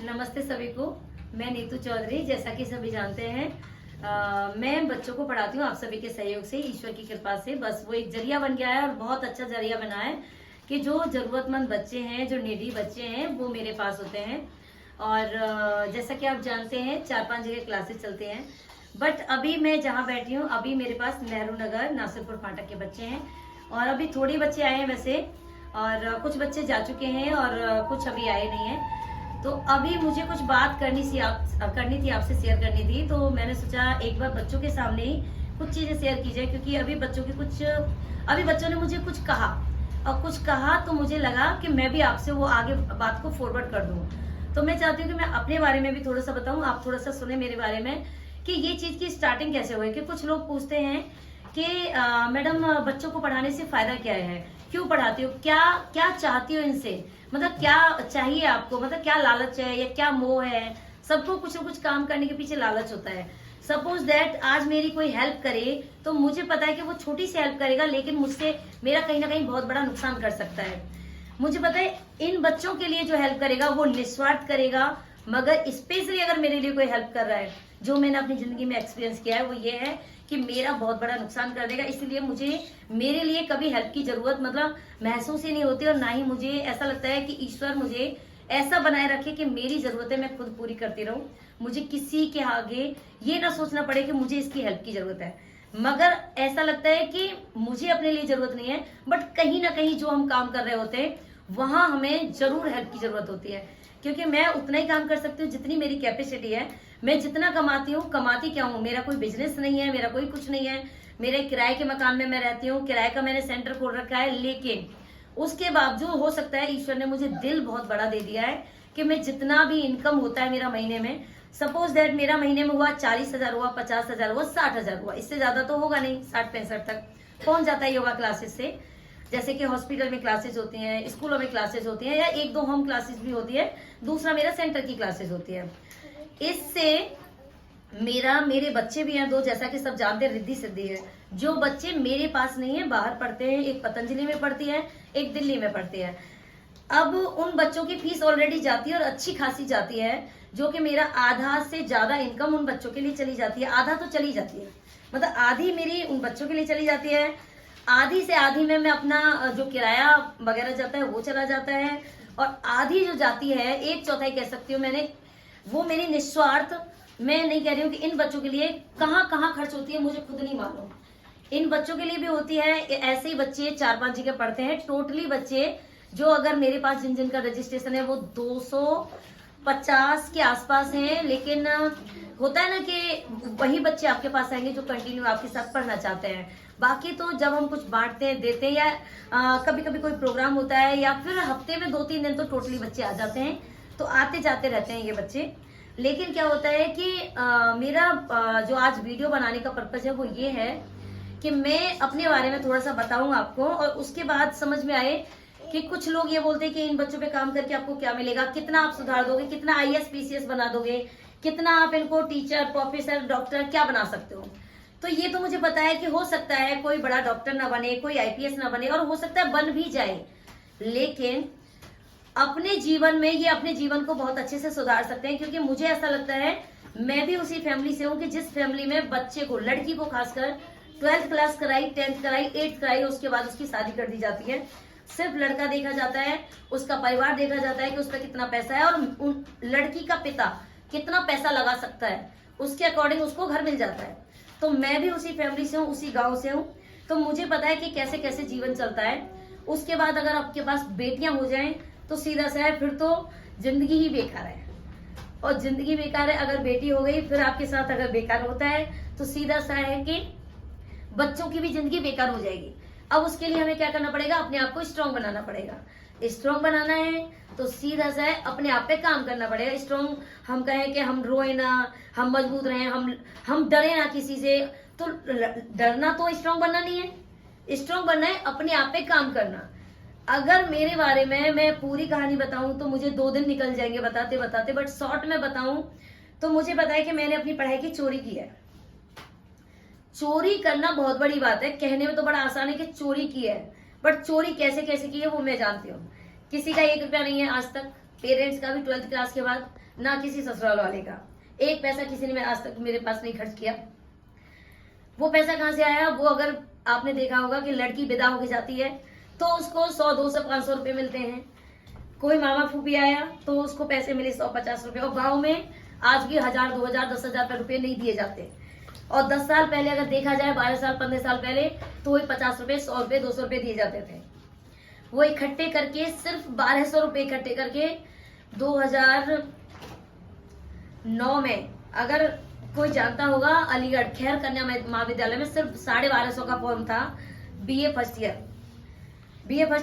नमस्ते सभी को। मैं नीतू चौधरी, जैसा कि सभी जानते हैं मैं बच्चों को पढ़ाती हूँ आप सभी के सहयोग से, ईश्वर की कृपा से। बस वो एक जरिया बन गया है और बहुत अच्छा जरिया बना है कि जो जरूरतमंद बच्चे हैं, जो नीडी बच्चे हैं, वो मेरे पास होते हैं। और जैसा कि आप जानते हैं 4-5 जगह क्लासेस चलते हैं, बट अभी मैं जहाँ बैठी हूँ अभी मेरे पास नेहरू नगर नासिरपुर फाटक के बच्चे हैं और अभी थोड़े बच्चे आए हैं वैसे, और कुछ बच्चे जा चुके हैं और कुछ अभी आए नहीं हैं। तो अभी मुझे कुछ बात करनी थी आपसे शेयर करनी थी, तो मैंने सोचा एक बार बच्चों के सामने ही कुछ चीजें शेयर की जाए, क्योंकि अभी बच्चों ने मुझे कुछ कहा तो मुझे लगा कि मैं भी आपसे वो आगे बात को फॉरवर्ड कर दूं। तो मैं चाहती हूँ कि मैं अपने बारे में भी थोड़ा सा बताऊं, आप थोड़ा सा सुने मेरे बारे में कि ये चीज की स्टार्टिंग कैसे हुई। कि कुछ लोग पूछते हैं कि मैडम बच्चों को पढ़ाने से फायदा क्या है, क्यों पढ़ाती हो, क्या क्या चाहती हो इनसे, मतलब क्या चाहिए आपको, मतलब क्या लालच है या क्या मोह है। सबको कुछ न कुछ काम करने के पीछे लालच होता है। सपोज दैट आज मेरी कोई हेल्प करे तो मुझे पता है कि वो छोटी सी हेल्प करेगा, लेकिन मुझसे मेरा कहीं ना कहीं बहुत बड़ा नुकसान कर सकता है। मुझे पता है इन बच्चों के लिए जो हेल्प करेगा वो निस्वार्थ करेगा, मगर स्पेशली अगर मेरे लिए कोई हेल्प कर रहा है, जो मैंने अपनी जिंदगी में एक्सपीरियंस किया है वो ये है कि मेरा बहुत बड़ा नुकसान कर देगा। इसलिए मुझे मेरे लिए कभी हेल्प की जरूरत मतलब महसूस ही नहीं होती, और ना ही मुझे ऐसा लगता है कि ईश्वर मुझे ऐसा बनाए रखे कि मेरी जरूरतें मैं खुद पूरी करती रहूं। मुझे किसी के आगे ये ना सोचना पड़े कि मुझे इसकी हेल्प की जरूरत है। मगर ऐसा लगता है कि मुझे अपने लिए जरूरत नहीं है, बट कहीं ना कहीं जो हम काम कर रहे होते हैं वहां हमें जरूर हेल्प की जरूरत होती है, क्योंकि मैं उतना ही काम कर सकती हूँ जितनी मेरी कैपेसिटी है। मैं जितना कमाती हूँ, कमाती क्या हूँ, मेरा कोई बिजनेस नहीं है, मेरा कोई कुछ नहीं है। मेरे किराए के मकान में मैं रहती हूँ, किराए का मैंने सेंटर खोल रखा है, लेकिन उसके बावजूद हो सकता है ईश्वर ने मुझे दिल बहुत बड़ा दे दिया है कि मैं जितना भी इनकम होता है मेरा महीने में, सपोज दैट मेरा महीने में हुआ 40,000 हुआ, 50,000 हुआ, 60,000 हुआ, इससे ज्यादा तो होगा नहीं, 60-65 तक पहुंच जाता है योगा क्लासेस से। जैसे कि हॉस्पिटल में क्लासेस होती हैं, स्कूलों में क्लासेस होती हैं, या 1-2 होम क्लासेस भी होती है, दूसरा मेरा सेंटर की क्लासेस होती है। इससे मेरे बच्चे भी हैं 2, जैसा कि सब जानते हैं, रिद्धि सिद्धि है। जो बच्चे मेरे पास नहीं है, बाहर पढ़ते हैं, एक पतंजलि में पढ़ती है, एक दिल्ली में पढ़ती है। अब उन बच्चों की फीस ऑलरेडी जाती है और अच्छी खासी जाती है, जो कि मेरा आधा से ज्यादा इनकम उन बच्चों के लिए चली जाती है। आधा तो चली जाती है, मतलब आधी मेरी उन बच्चों के लिए चली जाती है, आधी से आधी में मैं अपना जो किराया वगैरह जाता है वो चला जाता है, और आधी जो जाती है 1/4 कह सकती हूँ मैंने, वो मेरी निस्वार्थ, मैं नहीं कह रही हूँ कि इन बच्चों के लिए कहाँ कहाँ खर्च होती है मुझे खुद नहीं मालूम। इन बच्चों के लिए भी होती है। ऐसे ही बच्चे 4-5 जगह पढ़ते हैं, टोटली बच्चे जो अगर मेरे पास जिन जिन का रजिस्ट्रेशन है वो 250 के आसपास हैं। लेकिन होता है ना कि वही बच्चे आपके पास आएंगे जो कंटिन्यू आपके साथ पढ़ना चाहते हैं। बाकी तो जब हम कुछ बांटते हैं, देते हैं, या कभी कभी कोई प्रोग्राम होता है, या फिर हफ्ते में 2-3 दिन तो टोटली बच्चे आ जाते हैं, तो आते जाते रहते हैं ये बच्चे। लेकिन क्या होता है कि मेरा जो आज वीडियो बनाने का पर्पज है वो ये है कि मैं अपने बारे में थोड़ा सा बताऊं आपको, और उसके बाद समझ में आए कि कुछ लोग ये बोलते हैं कि इन बच्चों पे काम करके आपको क्या मिलेगा, कितना आप सुधार दोगे, कितना IAS PCS बना दोगे, कितना आप इनको टीचर, प्रोफेसर, डॉक्टर क्या बना सकते हो। तो ये तो मुझे पता है कि हो सकता है कोई बड़ा डॉक्टर ना बने, कोई IPS ना बने, और हो सकता है बन भी जाए, लेकिन अपने जीवन में ये अपने जीवन को बहुत अच्छे से सुधार सकते हैं। क्योंकि मुझे ऐसा लगता है, मैं भी उसी फैमिली से हूँ कि जिस फैमिली में बच्चे को, लड़की को खासकर 12th क्लास कराई, 10th कराई, 8th कराई, उसके बाद उसकी शादी कर दी जाती है। सिर्फ लड़का देखा जाता है, उसका परिवार देखा जाता है कि उसका कितना पैसा है, और लड़की का पिता कितना पैसा लगा सकता है, उसके अकॉर्डिंग उसको घर मिल जाता है। तो मैं भी उसी फैमिली से हूँ, उसी गांव से हूँ, तो मुझे पता है कि कैसे कैसे जीवन चलता है। उसके बाद अगर आपके पास बेटियां हो जाएं तो सीधा सा है, फिर तो जिंदगी ही बेकार है। और जिंदगी बेकार है अगर बेटी हो गई, फिर आपके साथ अगर बेकार होता है तो सीधा सा है कि बच्चों की भी जिंदगी बेकार हो जाएगी। अब उसके लिए हमें क्या करना पड़ेगा, अपने आप को स्ट्रांग बनाना पड़ेगा। स्ट्रांग बनाना है तो सीधा सा है अपने आप पे काम करना पड़ेगा। स्ट्रांग हम कहें कि हम रोए ना, हम मजबूत रहें, हम डरे ना किसी से, तो डरना तो स्ट्रांग बनना नहीं है। स्ट्रांग बनना है अपने आप पे काम करना। अगर मेरे बारे में मैं पूरी कहानी बताऊं तो मुझे 2 दिन निकल जाएंगे बताते बताते, बट शॉर्ट में बताऊं तो मुझे पता है कि मैंने अपनी पढ़ाई की चोरी की है। चोरी करना बहुत बड़ी बात है, कहने में तो बड़ा आसान है कि चोरी की है, बट चोरी कैसे कैसे की है वो मैं जानती हूँ। किसी का 1 रुपया नहीं है आज तक, पेरेंट्स का भी 12th क्लास के बाद, ना किसी ससुराल वाले का। एक पैसा किसी ने आज तक मेरे पास नहीं खर्च किया। वो पैसा कहाँ से आया? वो अगर आपने देखा होगा कि लड़की विदा होके जाती है तो उसको 100, 200, 500 रुपए मिलते हैं। कोई मामा फूफी आया तो उसको पैसे मिले 150 रुपए। और गाँव में आज भी 1000, 2000, 10,000 रुपए नहीं दिए जाते। और 10 साल पहले अगर देखा जाए, 12 साल, 15 साल पहले, तो वही 50 रुपए, 100 रुपए, 200 रुपए दिए जाते थे। वो इकट्ठे करके, सिर्फ 1200 रुपए इकट्ठे करके 2009 में, अगर कोई जानता होगा, अलीगढ़ खैर कन्या महाविद्यालय में सिर्फ 1250 का फॉर्म था। बीए फर्स्ट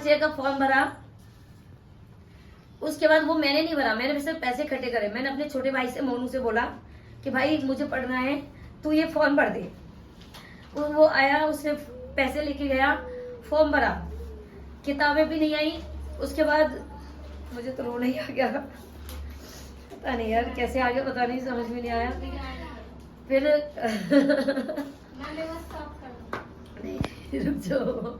ईयर का फॉर्म भरा। उसके बाद वो मैंने नहीं भरा, मैंने सिर्फ पैसे इकट्ठे करे। मैंने अपने छोटे भाई से, मोनू से बोला कि भाई मुझे पढ़ना है, तू ये फॉर्म भर दे। वो आया, उसने पैसे लेके गया, फॉर्म भरा, किताबें भी नहीं आई। उसके बाद मुझे तो रोना ही आ गया, पता नहीं यार कैसे आ गया, पता नहीं, समझ में नहीं आया। फिर नहीं, रुक जाओ,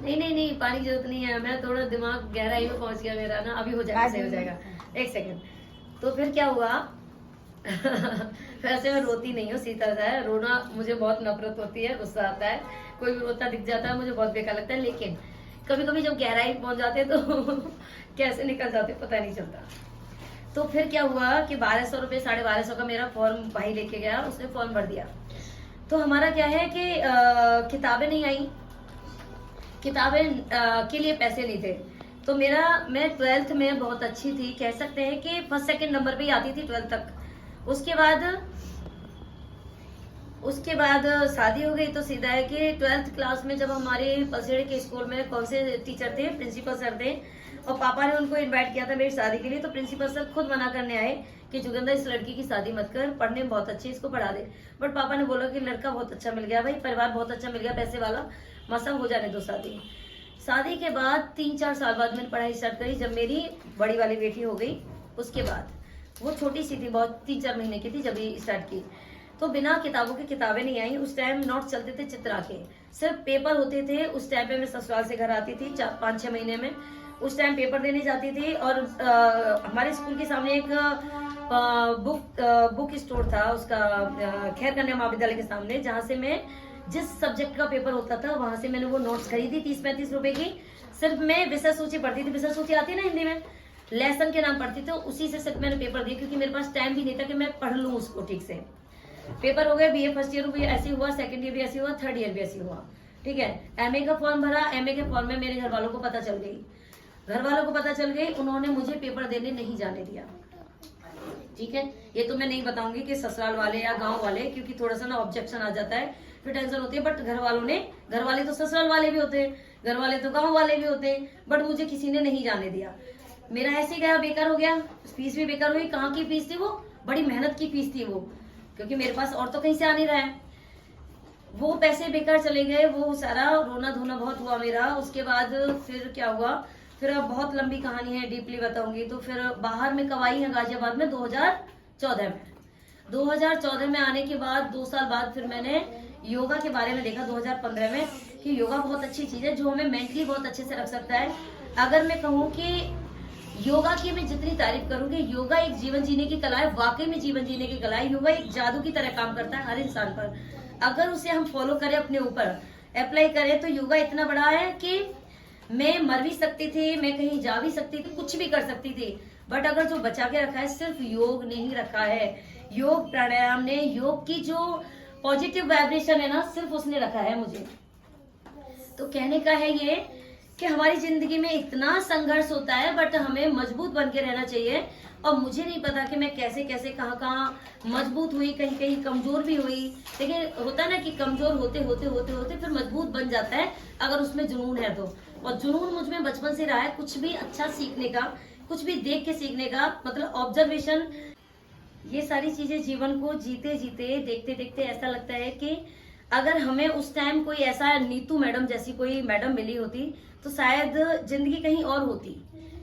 नहीं, पानी की जरूरत नहीं है। मैं थोड़ा दिमाग गहराई में पहुंच गया मेरा ना, अभी हो जाएगा, सही हो जाएगा, एक सेकंड। तो फिर क्या हुआ? वैसे मैं रोती नहीं हूँ, सीधा सा है। रोना मुझे बहुत नफरत होती है, गुस्सा आता है, कोई भी रोता दिख जाता है मुझे बहुत बेकार लगता है। लेकिन कभी कभी जब गहराई पहुंच जाते तो कैसे निकल जाते पता नहीं चलता। तो फिर क्या हुआ कि 1200 रुपए, 1250 का मेरा फॉर्म भाई लेके गया, उसने फॉर्म भर दिया। तो हमारा क्या है कि किताबें नहीं आई, किताबें के लिए पैसे नहीं थे। तो मैं 12th में बहुत अच्छी थी, कह सकते हैं कि फर्स्ट सेकंड नंबर पे ही आती थी 12th तक। उसके बाद शादी हो गई। तो सीधा है कि 12th क्लास में जब हमारे पलसेड़े के स्कूल में कौन से टीचर थे, प्रिंसिपल सर थे, और पापा ने उनको इनवाइट किया था मेरी शादी के लिए। तो प्रिंसिपल सर खुद मना करने आए कि जुगंदर, इस लड़की की शादी मत कर, पढ़ने में बहुत अच्छी, इसको पढ़ा दे। बट पापा ने बोला कि लड़का बहुत अच्छा मिल गया भाई, परिवार बहुत अच्छा मिल गया, पैसे वाला, मसा हो जाने दो शादी। शादी के बाद 3-4 साल बाद मैंने पढ़ाई स्टार्ट करी, जब मेरी बड़ी वाली बेटी हो गई। उसके बाद वो छोटी सी थी, बहुत 3-4 महीने की थी जब ये स्टार्ट की। तो बिना किताबों के किताबें नहीं आई। उस टाइम नोट चलते थे चित्रा के, सिर्फ पेपर होते थे। उस टाइम पे मैं ससुराल से घर आती थी 5-6 महीने में। उस टाइम पेपर देने जाती थी। और हमारे स्कूल के सामने एक बुक स्टोर था, उसका खैर कन्या महाविद्यालय के सामने, जहाँ से मैं जिस सब्जेक्ट का पेपर होता था वहां से मैंने वो नोट्स खरीदी 30-35 रुपए की। सिर्फ मैं विषय सूची पढ़ती थी, विषय सूची आती है ना हिंदी में, लेसन के नाम पढ़ती थी। उसी से सिर्फ मैंने पेपर दिया, क्योंकि मेरे पास टाइम भी नहीं था कि मैं पढ़ लूँ उसको ठीक से। पेपर हो गया, बीए फर्स्ट ईयर भी ऐसे हुआ, सेकंड ईयर भी ऐसे हुआ, थर्ड ईयर भी ऐसे हुआ, ठीक है। एमए का फॉर्म भरा। एमए के फॉर्म में मेरे घर वालों को पता चल गई, उन्होंने मुझे पेपर देने नहीं जाने दिया, ठीक है। ये तो मैं नहीं बताऊंगी कि ससुराल वाले या गांव वाले, क्योंकि थोड़ा सा ना ऑब्जेक्शन आ जाता है, फिर टेंशन होती है। बट घर वाले तो ससुराल वाले भी होते हैं, घर वाले तो गांव वाले भी होते हैं, बट मुझे किसी ने नहीं जाने दिया। मेरा ऐसे गया, बेकार हो गया, फीस भी बेकार हुई। कहाँ की फीस थी? वो बड़ी मेहनत की फीस थी वो, क्योंकि मेरे पास और तो कहीं से आ नहीं रहा है। वो पैसे बेकार चले गए, वो सारा रोना धोना बहुत हुआ मेरा। उसके बाद फिर क्या हुआ, फिर अब बहुत लंबी कहानी है, डीपली बताऊंगी। तो फिर बाहर में कवाई है गाजियाबाद में 2014 में आने के बाद 2 साल बाद फिर मैंने योगा के बारे में देखा 2015 में, कि योगा बहुत अच्छी चीज है जो हमें मेंटली बहुत अच्छे से रख सकता है। अगर मैं कहूँ कि योगा की मैं जितनी तारीफ करूंगी, योगा एक जीवन जीने की कला है, वाकई में जीवन जीने की कला है। योगा एक जादू की तरह काम करता है हर इंसान पर। अगर उसे हम फॉलो करें, अपने ऊपर अप्लाई करें, तो योगा इतना बड़ा है कि मैं मर भी सकती थी, मैं कहीं जा भी सकती थी, कुछ भी कर सकती थी। बट अगर जो बचा के रखा है, सिर्फ योग ने ही रखा है। योग प्राणायाम ने, योग की जो पॉजिटिव वाइब्रेशन है ना, सिर्फ उसने रखा है मुझे। तो कहने का है ये कि हमारी जिंदगी में इतना संघर्ष होता है, बट हमें मजबूत बन के रहना चाहिए। और मुझे नहीं पता कि मैं कैसे कैसे कहाँ मजबूत हुई, कहीं कहीं कमजोर भी हुई। लेकिन होता है ना कि कमजोर होते होते होते होते फिर मजबूत बन जाता है, अगर उसमें जुनून है तो। और जुनून मुझ में बचपन से रहा है, कुछ भी अच्छा सीखने का, कुछ भी देख के सीखने का, मतलब ऑब्जर्वेशन। ये सारी चीजें जीवन को जीते जीते, देखते देखते ऐसा लगता है कि अगर हमें उस टाइम कोई ऐसा नीतू मैडम जैसी कोई मैडम मिली होती तो शायद जिंदगी कहीं और होती।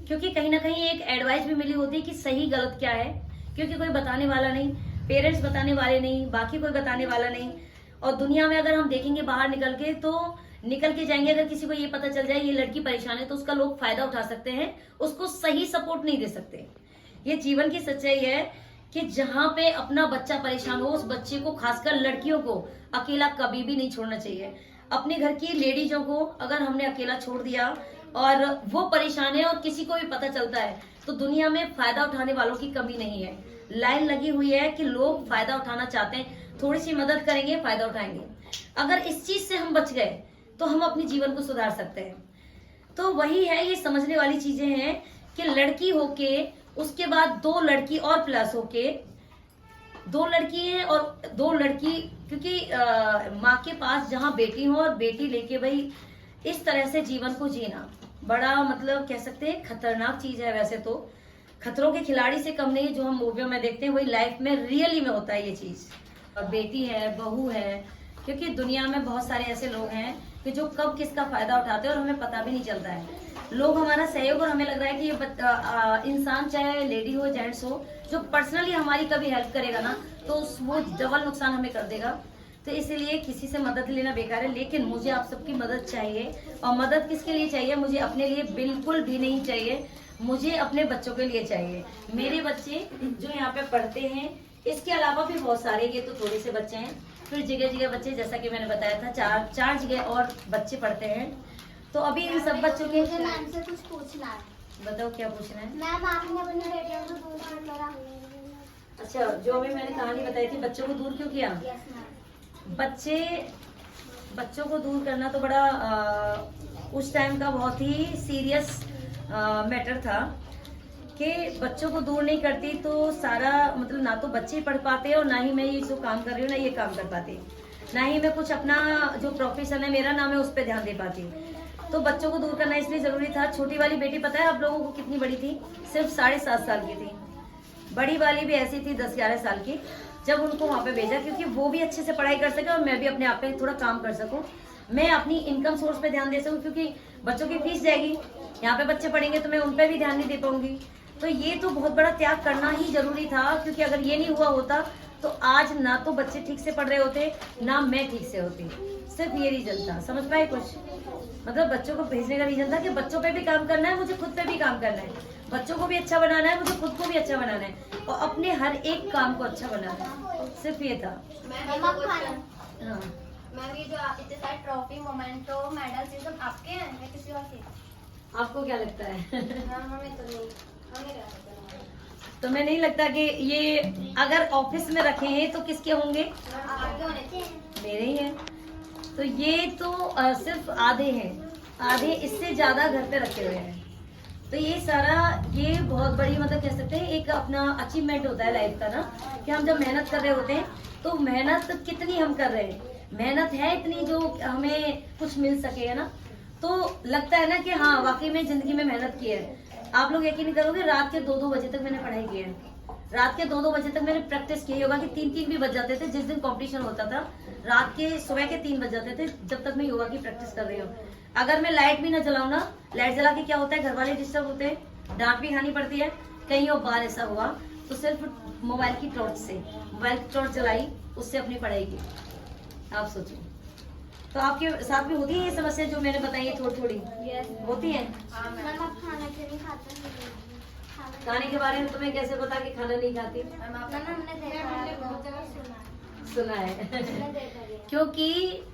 क्योंकि कहीं ना कहीं एक एडवाइस भी मिली होती कि सही गलत क्या है, क्योंकि कोई बताने वाला नहीं, पेरेंट्स बताने वाले नहीं, बाकी कोई बताने वाला नहीं। और दुनिया में अगर हम देखेंगे बाहर निकल के, तो निकल के जाएंगे। अगर किसी को ये पता चल जाए ये लड़की परेशान है तो उसका लोग फायदा उठा सकते हैं, उसको सही सपोर्ट नहीं दे सकते। ये जीवन की सच्चाई है कि जहां पे अपना बच्चा परेशान हो, उस बच्चे को, खासकर लड़कियों को अकेला कभी भी नहीं छोड़ना चाहिए। अपने घर की लेडीजों को अगर हमने अकेला छोड़ दिया और वो परेशान है और किसी को भी पता चलता है तो दुनिया में फायदा उठाने वालों की कमी नहीं है। लाइन लगी हुई है कि लोग फायदा उठाना चाहते हैं, थोड़ी सी मदद करेंगे, फायदा उठाएंगे। अगर इस चीज से हम बच गए तो हम अपने जीवन को सुधार सकते हैं। तो वही है, ये समझने वाली चीजें हैं कि लड़की होके उसके बाद 2 लड़की और प्लस होके, 2 लड़की हैं और 2 लड़की, क्योंकि माँ के पास जहाँ बेटी हो और बेटी लेके भाई इस तरह से जीवन को जीना बड़ा मतलब कह सकते हैं खतरनाक चीज है। वैसे तो खतरों के खिलाड़ी से कम नहीं, जो हम मूवियों में देखते हैं वही लाइफ में रियली में होता है ये चीज। और बेटी है, बहू है, क्योंकि दुनिया में बहुत सारे ऐसे लोग हैं कि जो कब किसका फायदा उठाते हैं और हमें पता भी नहीं चलता है। लोग हमारा सहयोग, और हमें लग रहा है कि ये इंसान चाहे लेडी हो जेंट्स हो, जो पर्सनली हमारी कभी हेल्प करेगा ना तो वो डबल नुकसान हमें कर देगा। तो इसीलिए किसी से मदद लेना बेकार है। लेकिन मुझे आप सबकी मदद चाहिए, और मदद किसके लिए चाहिए? मुझे अपने लिए बिल्कुल भी नहीं चाहिए, मुझे अपने बच्चों के लिए चाहिए। मेरे बच्चे जो यहाँ पे पढ़ते हैं, इसके अलावा भी बहुत सारे, ये तो थोड़े से बच्चे हैं, फिर जगह जगह बच्चे, जैसा कि मैंने बताया था, चार जगह और बच्चे पढ़ते हैं। तो अभी इन सब बच्चों के मैम से कुछ पूछना है। बताओ क्या पूछना है? मैम आपने अपनी बेटियों को दूर क्यों करा? अच्छा, जो अभी मैंने कहानी बताई थी, बच्चों को दूर क्यों किया? Yes ma'am. बच्चों को दूर करना तो बड़ा उस टाइम का बहुत ही सीरियस मैटर था कि बच्चों को दूर नहीं करती तो सारा मतलब ना तो बच्चे पढ़ पाते और ना ही मैं ये जो काम कर रही हूँ ना ये काम कर पाती, ना ही मैं कुछ अपना जो प्रोफेशन है मेरा नाम है उस पर ध्यान दे पाती। तो बच्चों को दूर करना इसलिए जरूरी था। छोटी वाली बेटी पता है आप लोगों को कितनी बड़ी थी? सिर्फ 7.5 साल की थी। बड़ी वाली भी ऐसी थी 10-11 साल की। जब उनको वहां पे भेजा, क्योंकि वो भी अच्छे से पढ़ाई कर सके और मैं भी अपने आप पे थोड़ा काम कर सकूं, मैं अपनी इनकम सोर्स पे ध्यान दे सकूं, क्योंकि बच्चों की फीस जाएगी, यहाँ पे बच्चे पढ़ेंगे तो मैं उन पे भी ध्यान नहीं दे पाऊंगी। तो ये तो बहुत बड़ा त्याग करना ही जरूरी था, क्योंकि अगर ये नहीं हुआ होता तो आज ना तो बच्चे ठीक से पढ़ रहे होते, ना मैं ठीक से होती। सिर्फ ये रीजन था, समझ पाए कुछ? मतलब बच्चों को भेजने का रीजन था कि बच्चों पे भी काम करना है, मुझे खुद पे भी काम करना है, बच्चों को भी अच्छा बनाना है, मुझे खुद को भी अच्छा बनाना है और अपने हर एक काम को अच्छा बनाना है। सिर्फ ये था। हाँ मैम, ये जो आप इतने सारे ट्रॉफी, मोमेंटो, मेडल्स ये सब आपके हैं या किसी और के? आपको क्या लगता है? मैम हमें तो नहीं, हमें क्या लगता है? तुम्हें नहीं लगता कि ये अगर ऑफिस में रखे हैं तो किसके होंगे? आपके होने थे। मेरे ही हैं। तो ये तो सिर्फ आधे हैं, आधे इससे ज्यादा घर पे रखे हुए हैं। तो ये सारा ये बहुत बड़ी मतलब कह सकते हैं एक अपना अचीवमेंट होता है लाइफ का ना, कि हम जब मेहनत कर रहे होते हैं तो मेहनत कितनी हम कर रहे हैं, मेहनत है इतनी जो हमें कुछ मिल सके, है ना। तो लगता है ना कि हाँ वाकई में जिंदगी में मेहनत की है। आप लोग यकीन नहीं करोगे, रात के 2-2 बजे तक मैंने पढ़ाई की है। रात के 2-2 बजे तक मैंने प्रैक्टिस की। योगा के 3-3 भी बज जाते थे। जिस दिन कंपटीशन होता था रात के सुबह के 3 बज जाते थे, जब तक मैं योगा की प्रैक्टिस कर रही हूँ। अगर मैं लाइट भी ना जलाऊं ना, लाइट जला के क्या होता है, घर वाले डिस्टर्ब होते हैं, डांट भी खानी पड़ती है। कहीं और बार ऐसा हुआ तो सिर्फ मोबाइल की टॉर्च से, मोबाइल की टॉर्च जलाई, उससे अपनी पढ़ाई की। आप सोचो, तो आपके साथ भी होती है ये समस्या जो मैंने बताई है? थोड़ी थोड़ी होती है। मैम आप खाना क्यों नहीं खाते? खाने के बारे में तुम्हें कैसे पता कि खाना नहीं खाती? मैम हमने देखा है, बहुत जगह सुना है। हमने देखा है। क्योंकि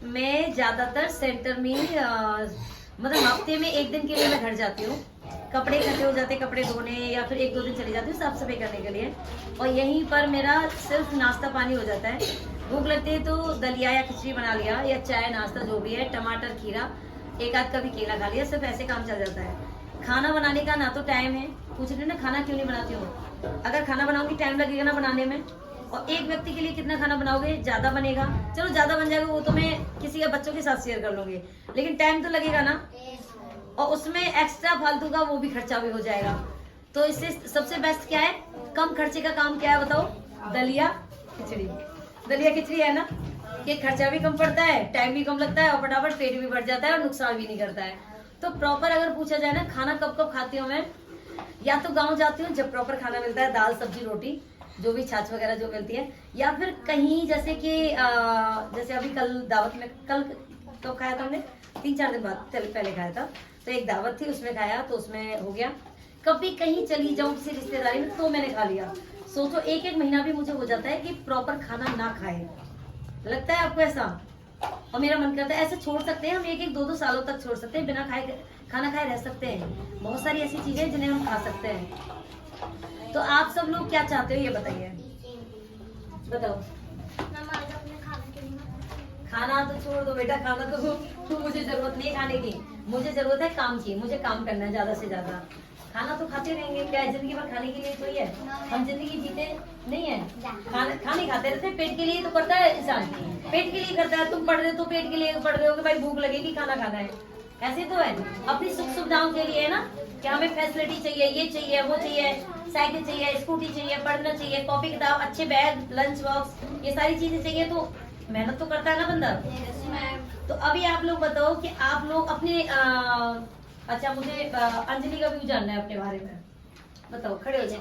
मैं ज्यादातर सेंटर में मतलब हफ्ते में 1 दिन के लिए मैं घर जाती हूँ। कपड़े इकट्ठे हो जाते, कपड़े धोने, या फिर 1-2 दिन चली जाती हूँ साफ सफाई करने के लिए, और यहीं पर मेरा सिर्फ नाश्ता पानी हो जाता है। भूख लगती है तो दलिया या खिचड़ी बना लिया, या चाय नाश्ता जो भी है, टमाटर खीरा, एक आध कभी केला खा लिया, सिर्फ ऐसे काम चल जाता है। खाना बनाने का ना तो टाइम है। पूछ रहे ना खाना क्यों नहीं बनाती हूँ? अगर खाना बनाऊंगी टाइम लगेगा ना बनाने में, और एक व्यक्ति के लिए कितना खाना बनाओगे? ज्यादा बनेगा, चलो ज्यादा बन जाएगा, वो तो मैं किसी के बच्चों के साथ शेयर कर लूंगी, लेकिन टाइम तो लगेगा ना, और उसमें एक्स्ट्रा फालतू का वो भी खर्चा भी हो जाएगा। तो इससे सबसे बेस्ट क्या है, कम खर्चे का काम क्या है बताओ? दलिया खिचड़ी। दलिया खिचड़ी है ना, ये खर्चा भी कम पड़ता है, टाइम भी कम लगता है, और फटाफट पेट भी बढ़ जाता है और नुकसान भी नहीं करता है। तो प्रॉपर अगर पूछा जाए ना खाना कब कब खाती हूँ मैं, या तो गाँव जाती हूँ जब प्रॉपर खाना मिलता है, दाल सब्जी रोटी जो भी छाछ वगैरह जो मिलती है, या फिर कहीं जैसे कि जैसे अभी कल दावत में, कल तो खाया था हमने 3-4 दिन बाद पहले खाया था। तो एक दावत थी उसमें खाया, तो उसमें हो गया। कभी कहीं चली जाऊं किसी रिश्तेदारी में तो मैंने खा लिया। सोचो 1-1 महीना भी मुझे हो जाता है कि प्रॉपर खाना ना खाए। लगता है आपको ऐसा? और मेरा मन करता है ऐसे छोड़ सकते हैं हम, 1-1, 2-2 सालों तक छोड़ सकते हैं, बिना खाना खाए रह सकते हैं। बहुत सारी ऐसी चीजें जिन्हें हम खा सकते हैं। तो आप सब लोग क्या चाहते हो ये बताइए, बताओ। खाना तो छोड़ दो बेटा, खाना तो मुझे जरूरत नहीं है खाने की, मुझे जरूरत है काम की। मुझे काम करना है ज्यादा से ज्यादा। खाना तो खाते रहेंगे, क्या है जिंदगी भर खाने के लिए थोड़ी है। हम जिंदगी जीते नहीं है, खाने खाते रहते हैं। पेट के लिए तो करता है इंसान, पेट के लिए करता है। तुम पढ़ रहे हो तो पेट के लिए पढ़ रहे हो कि भाई भूख लगेगी खाना खाना है, ऐसे तो है। अपनी सुख सुविधाओं के लिए है ना, कि हमें फैसिलिटी चाहिए, ये चाहिए, वो चाहिए, साइकिल चाहिए, स्कूटी चाहिए, पढ़ना चाहिए, कॉपी किताब, अच्छे बैग, लंच बॉक्स, ये सारी चीजें चाहिए। तो मेहनत तो करता है ना बंदा। तो अभी आप लोग बताओ कि आप लोग अपने अच्छा मुझे अंजलि का व्यू जानना है अपने बारे में। बताओ, खड़े हो जाओ।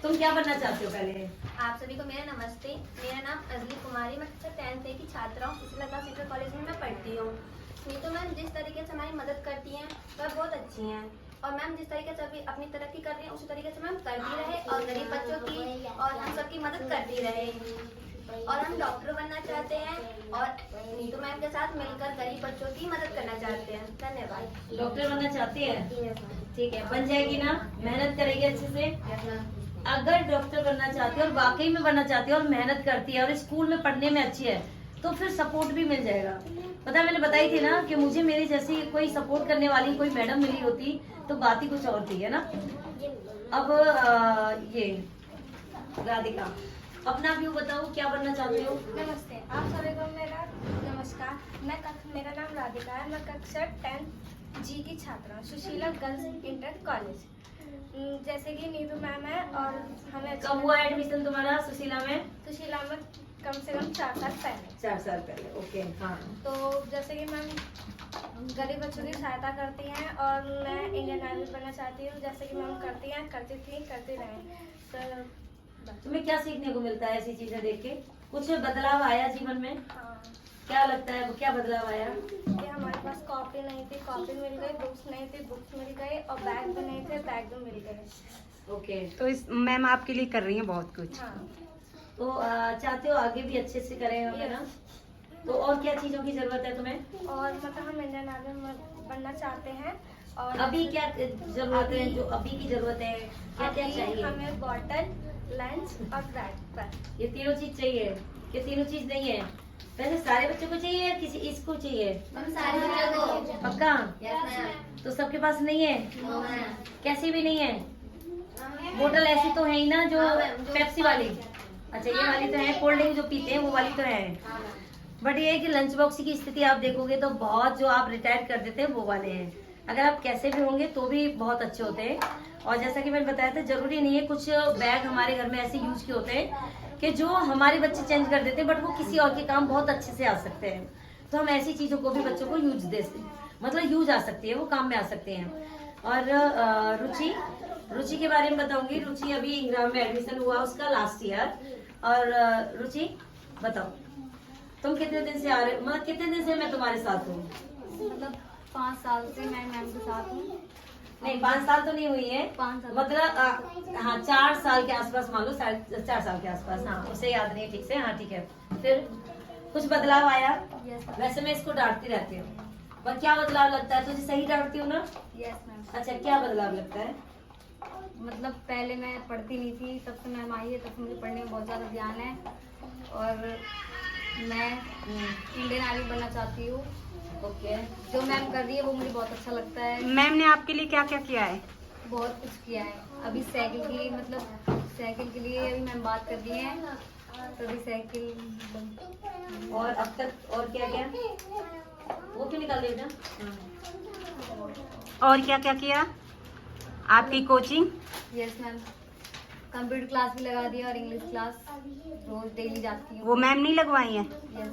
तुम क्या बनना चाहते हो पहले? आप सभी को मेरा नमस्ते। मेरा नाम अंजलि कुमारी, मैं 10th की छात्रा हूँ। सुशीला क्लास इंटर कॉलेज में मैं पढ़ती हूँ। नीतू मैम जिस तरीके से हमारी मदद करती हैं वह बहुत अच्छी हैं, और मैम जिस तरीके से अभी अपनी तरक्की कर रही हैं उसी तरीके से मैम करती रहे और गरीब बच्चों की और हम सबकी मदद करती रहे। और हम डॉक्टर बनना चाहते हैं और नीतू मैम के साथ मिलकर गरीब बच्चों की मदद करना चाहते हैं। धन्यवाद। डॉक्टर बनना चाहती है? ठीक है, बन जाएगी ना? मेहनत करेगी अच्छे से। अगर डॉक्टर बनना चाहती है और वाकई में बनना चाहती है और मेहनत करती है और स्कूल में पढ़ने में अच्छी है तो फिर सपोर्ट भी मिल जाएगा। पता है, मैंने बताई थी ना कि मुझे मेरी जैसी कोई सपोर्ट करने वाली कोई मैडम मिली होती तो बात ही कुछ और थी, है ना। अब ये राधिका, अपना व्यू बताओ, क्या बनना चाहते हो? नमस्ते, आप सभी को मेरा नमस्कार। मेरा नाम राधिका है। मैं कक्षा 10 जी की छात्रा हूँ, सुशीला गर्ल्स इंटर कॉलेज। जैसे कि नीतू मैम है और हमें कब हुआ एडमिशन तुम्हारा सुशीला में? सुशीला में कम से कम 4 साल पहले। 4 साल पहले, ओके। हाँ, तो जैसे कि मैम गरीब बच्चों की सहायता करती हैं और मैं इंडियन आर्मी बनना चाहती हूँ, जैसे कि मैम करती हैं, करती थी, करती रहें। तो तुम्हें क्या सीखने को मिलता है ऐसी चीजें देख के? कुछ बदलाव आया जीवन में? हाँ, क्या लगता है क्या बदलाव आया? कि हमारे पास कॉपी नहीं थी, कॉपी मिल गई, बुक्स नहीं थी, बुक्स मिल गई, और बैग भी नहीं थे, बैग भी मिल गए। ओके, तो इस मैम आपके लिए कर रही हैं बहुत कुछ। हाँ, तो चाहते हो आगे भी अच्छे से करें हम, है ना? तो और क्या चीजों की जरूरत है तुम्हें? और मतलब हम इंडियन आर्मी बनना चाहते हैं। और अभी क्या जरूरत है, जो अभी की जरूरत है, क्या क्या अभी चाहिए? हमें बॉटल, लंच और बैग। ये तीनों चीज चाहिए? ये तीनों चीज नहीं है? वैसे सारे बच्चों को चाहिए या किसी इसको चाहिए? हम सारे बच्चों को। पक्का? Yes ma'am. तो सबके पास नहीं है? No ma'am. कैसी भी नहीं है? बोतल ऐसी तो है ही ना जो हाँ मैम, जो पेप्सी वाली? अच्छा, ये वाली तो है, कोल्ड ड्रिंक जो पीते हैं वो वाली तो है। हाँ मैम। बट ये है कि लंच बॉक्स की स्थिति आप देखोगे तो बहुत जो आप रिटायर कर देते हैं वो वाले हैं। अगर आप कैसे भी होंगे तो भी बहुत अच्छे होते हैं। और जैसा कि मैंने बताया था, जरूरी नहीं है, कुछ बैग हमारे घर में ऐसे यूज के होते हैं कि जो हमारे बच्चे चेंज कर देते हैं, बट वो किसी और के काम बहुत अच्छे से आ सकते हैं। तो हम ऐसी चीजों को भी बच्चों को यूज दे, मतलब यूज आ सकती है, वो काम में आ सकते हैं। और रुचि के बारे में बताऊंगी। रुचि अभी इंग्राम में एडमिशन हुआ उसका लास्ट ईयर। और रुचि बताओ, तुम कितने दिन से आ रहे हो, मतलब कितने दिन से मैं तुम्हारे साथ हूँ? मतलब 5 साल से मैं मैम के साथ हूँ। नहीं, 5 साल तो नहीं हुई है, 5 साल। मतलब हाँ 4 साल के आसपास मान लो, 4 साल के आसपास। हाँ, उसे याद नहीं ठीक से। हाँ ठीक है। फिर कुछ बदलाव आया? यस वैसे मैं इसको डांटती रहती हूँ, पर क्या बदलाव लगता है तुझे? सही डांटती हूँ ना? मैम। अच्छा, क्या बदलाव लगता है? मतलब पहले मैं पढ़ती नहीं थी, तब से मैम आई है, तब से मुझे पढ़ने में बहुत ज़्यादा ध्यान है और मैं इंडियन आर्मी बनना चाहती हूँ। ओके, जो मैम कर रही है वो मुझे बहुत अच्छा लगता है। मैम ने आपके लिए क्या क्या किया है? बहुत कुछ किया है। अभी साइकिल की, मतलब साइकिल के लिए अभी मैम बात कर रही है, तो अभी साइकिल। और अब तक और क्या क्या? वो क्यों निकाल दिया बेटा? हाँ। और क्या क्या किया? आपकी coaching? Yes ma'am, computer class भी लगा दिया और इंग्लिश क्लास रोज डेली जाती हूँ। वो मैम नहीं लगवाई है? यस।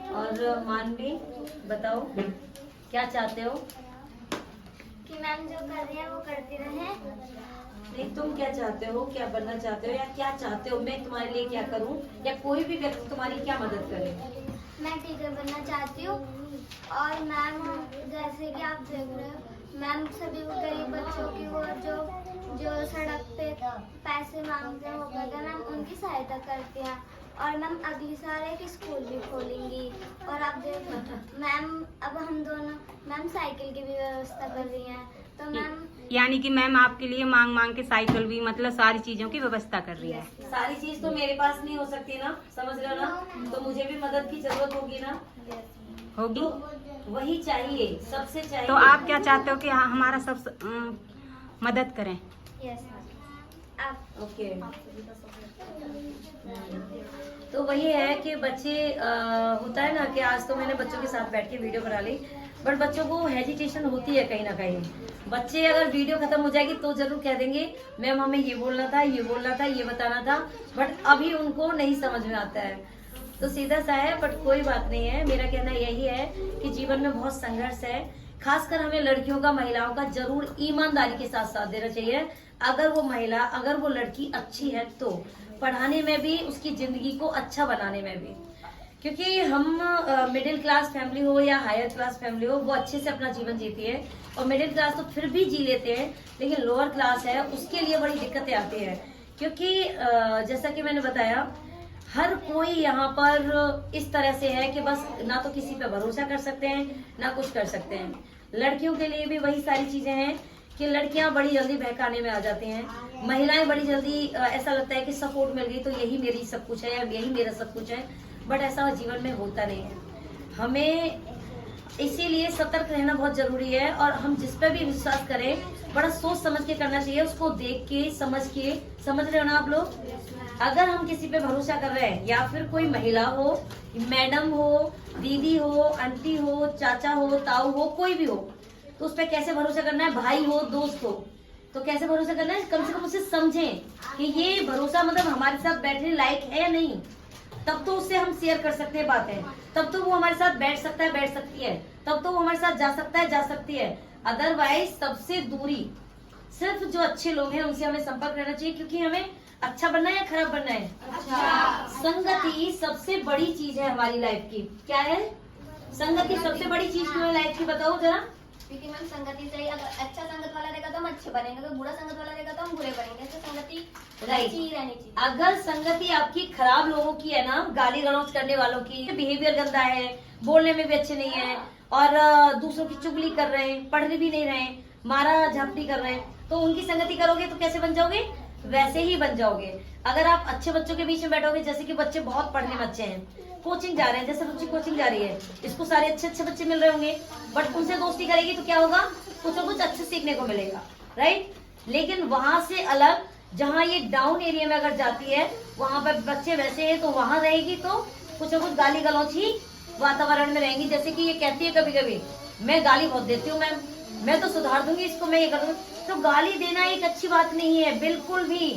और मानवी बताओ, क्या चाहते हो? कि मैम जो कर रही है वो करती रहे। नहीं, तुम क्या चाहते हो, क्या बनना चाहते हो, या क्या चाहते हो मैं तुम्हारे लिए क्या करूं, या कोई भी व्यक्ति तुम्हारी क्या मदद करे? मैं टीचर बनना चाहती हूँ। और मैम जैसे कि आप देख रहे हो, मैम सभी गरीब बच्चों की वो जो सड़क पे पैसे मांगते हैं वो करते हैं, मैम उनकी सहायता करती हैं। और मैम अगली साल एक स्कूल भी खोलेंगी। और आप देखो मैम अब हम दोनों मैम साइकिल की भी व्यवस्था कर रही हैं। तो मैम यानी कि मैम आपके लिए मांग मांग के साइकिल भी मतलब सारी चीजों की व्यवस्था कर रही है। सारी चीज तो मेरे पास नहीं हो सकती ना, समझ रहे हो ना, तो मुझे भी मदद की जरूरत होगी ना, होगी। तो वही चाहिए, सबसे चाहिए। तो आप क्या चाहते हो कि हमारा सब मदद करें? यस मैम आप ओके। तो वही है कि बच्चे होता है ना कि आज तो मैंने बच्चों के साथ बैठ के वीडियो बना ली, बट बच्चों को हेजिटेशन होती है कहीं ना कहीं। बच्चे अगर वीडियो खत्म हो जाएगी तो जरूर कह देंगे मैम हमें ये बोलना था, ये बोलना था, ये बताना था, बट अभी उनको नहीं समझ में आता है। तो सीधा सा है, बट कोई बात नहीं है। मेरा कहना यही है कि जीवन में बहुत संघर्ष है, खासकर हमें लड़कियों का, महिलाओं का जरूर ईमानदारी के साथ साथ देना चाहिए। अगर वो महिला, अगर वो लड़की अच्छी है तो पढ़ाने में भी, उसकी जिंदगी को अच्छा बनाने में भी, क्योंकि हम मिडिल क्लास फैमिली हो या हायर क्लास फैमिली हो, वो अच्छे से अपना जीवन जीती है, और मिडिल क्लास तो फिर भी जी लेते हैं, लेकिन लोअर क्लास है उसके लिए बड़ी दिक्कतें आती हैं। क्योंकि जैसा कि मैंने बताया, हर कोई यहाँ पर इस तरह से है कि बस ना तो किसी पे भरोसा कर सकते हैं ना कुछ कर सकते हैं। लड़कियों के लिए भी वही सारी चीजें हैं कि लड़कियां बड़ी जल्दी बहकाने में आ जाती हैं, महिलाएं बड़ी जल्दी ऐसा लगता है कि सपोर्ट मिल गई तो यही मेरी सब कुछ है या यही मेरा सब कुछ है, बट ऐसा जीवन में होता नहीं है। हमें इसीलिए सतर्क रहना बहुत जरूरी है, और हम जिस पर भी विश्वास करें बड़ा सोच समझ के करना चाहिए, उसको देख के समझ रहे हो ना आप लोग। अगर हम किसी पे भरोसा कर रहे हैं, या फिर कोई महिला हो, मैडम हो, दीदी हो, आंटी हो, चाचा हो, ताऊ हो, कोई भी हो, तो उस पर कैसे भरोसा करना है? भाई हो, दोस्त हो, तो कैसे भरोसा करना है? कम से कम उसे समझें कि ये भरोसा मतलब हमारे साथ बैठने लायक है या नहीं, तब तो उससे हम शेयर कर सकते हैं बातें, तब तो वो हमारे साथ बैठ सकता है, बैठ सकती है, तब तो वो हमारे साथ जा सकता है, जा सकती है। अदरवाइज सबसे दूरी, सिर्फ जो अच्छे लोग हैं उनसे हमें संपर्क रहना चाहिए, क्योंकि हमें अच्छा बनना है या खराब बनना है? अच्छा। संगति सबसे बड़ी चीज है हमारी लाइफ की। क्या है संगति? सबसे बड़ी चीज क्यों है लाइफ की, बताओ जरा। क्योंकि मैम संगति चाहिए। अगर अच्छा संगत वाला रहेगा तो हम अच्छे बनेंगे, अगर बुरा संगत वाला रहेगा तो हम बुरे बनेंगे। तो संगति अच्छी ही रहनी चाहिए। अगर संगति आपकी खराब लोगों की है ना, गाली गलौज करने वालों की, बिहेवियर गंदा है, बोलने में भी अच्छे नहीं है, और दूसरों की चुगली कर रहे हैं, पढ़ने भी नहीं रहे हैं, मारा झापटी कर रहे हैं, तो उनकी संगति करोगे तो कैसे बन जाओगे? वैसे ही बन जाओगे। अगर आप अच्छे बच्चों के बीच में बैठोगे, जैसे कि बच्चे बहुत पढ़ने में अच्छे हैं, कोचिंग जा रहे हैं, जैसे रुचि कोचिंग जा रही है, इसको सारे अच्छे अच्छे बच्चे मिल रहे होंगे, बट उनसे दोस्ती करेगी तो क्या होगा? कुछ ना कुछ अच्छे सीखने को मिलेगा, राइट। लेकिन वहां से अलग, जहाँ ये डाउन एरिया में अगर जाती है, वहां पर बच्चे वैसे है, तो वहां रहेगी तो कुछ ना कुछ गाली गलौच ही वातावरण में रहेंगी। जैसे कि ये कहती है कभी कभी, मैं गाली बहुत देती हूँ मैम, मैं तो सुधार दूंगी इसको, मैं ये कर दूंगी। तो गाली देना एक अच्छी बात नहीं है बिल्कुल भी।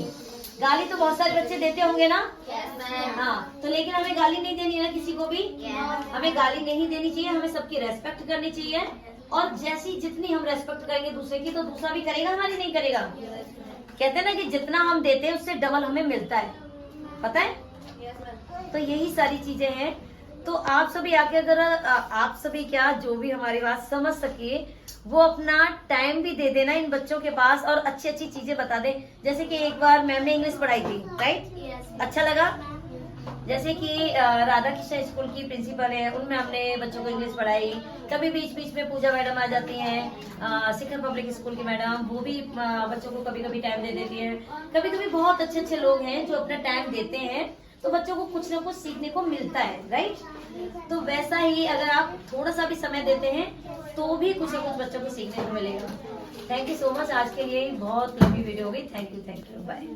गाली तो बहुत सारे बच्चे देते होंगे ना? हाँ, तो लेकिन हमें गाली नहीं देनी ना किसी को भी। हमें गाली नहीं देनी चाहिए, हमें सबकी रेस्पेक्ट करनी चाहिए, और जैसी जितनी हम रेस्पेक्ट करेंगे दूसरे की, तो दूसरा भी करेगा, हमारी नहीं करेगा। कहते हैं ना कि जितना हम देते हैं उससे डबल हमें मिलता है, पता है। तो यही सारी चीजें हैं। तो आप सभी आके, अगर आप सभी क्या जो भी हमारी बात समझ सके, वो अपना टाइम भी दे देना इन बच्चों के पास, और अच्छी अच्छी चीजें बता दे। जैसे कि एक बार मैम ने इंग्लिश पढ़ाई थी, राइट, अच्छा लगा। जैसे कि राधा कृष्ण स्कूल की प्रिंसिपल है, उनमें हमने बच्चों को इंग्लिश पढ़ाई। कभी बीच बीच में पूजा मैडम आ जाती हैं, शिखर पब्लिक स्कूल की मैडम, वो भी बच्चों को कभी कभी टाइम दे देती है। कभी कभी बहुत अच्छे अच्छे लोग हैं जो अपना टाइम देते हैं, तो बच्चों को कुछ ना कुछ सीखने को मिलता है, राइट। तो वैसा ही अगर आप थोड़ा सा भी समय देते हैं तो भी कुछ ना कुछ बच्चों को सीखने को मिलेगा। Thank you so much. आज के लिए बहुत लंबी वीडियो हो गई। Thank you, bye.